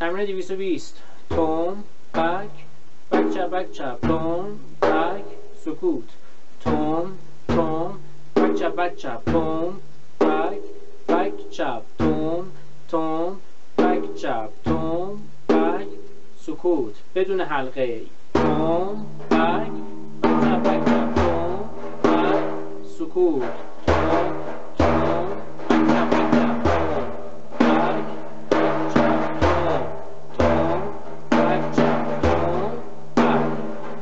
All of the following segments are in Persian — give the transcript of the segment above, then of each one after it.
تمرین 220 توم بک بک چپ بک چپ توم بک سکوت توم توم بک چپ بک چپ توم بک بک چپ توم توم بک چپ توم بک سکوت بدون حلقه ای توم بک بک چپ بک چپ توم بک سکوت توم توم بک چپ بک چپ توم بک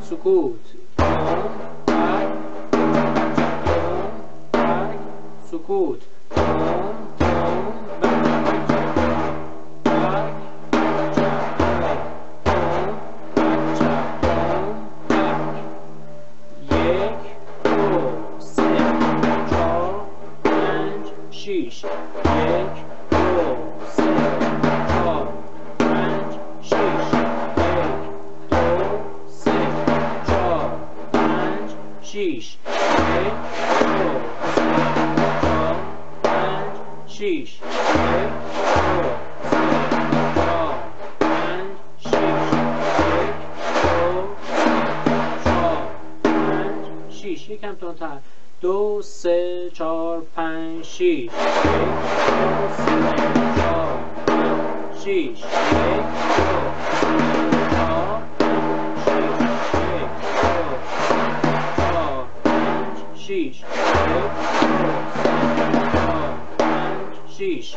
سکوت توم بک توم بک سکوت توم توم بک بک توم بک توم بک 1 2 3 4 5 6 1 2 3 4 5 6 6 6 یکم تندتر 2 3 4 5 6 6 6 6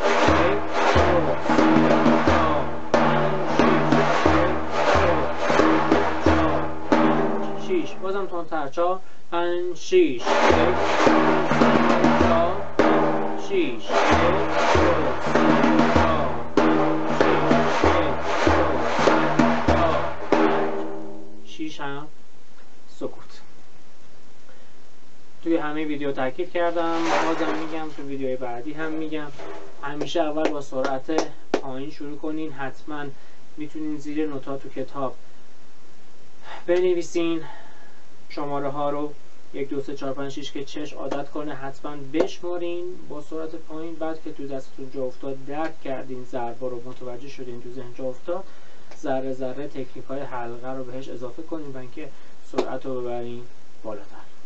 6 بازم تندتر 4 5 6 6 6 هم سکوت. توی همه ویدیو تاکید کردم، بازم میگم تو ویدیوهای بعدی هم میگم همیشه اول با سرعت پایین شروع کنین. حتما میتونین زیر نوتات تو کتاب بنویسین شماره ها رو 1 2 3 4 5 6 که چشم عادت کنه حتما بشمارین با سرعت پایین. بعد که تو دستتون جا افتاد درک کردین ضربا رو متوجه شدین تو ذهن جا افتاد ذره ذره تکنیک های حلقه رو بهش اضافه کنیم و اینکه سرعت رو ببریم بالاتر.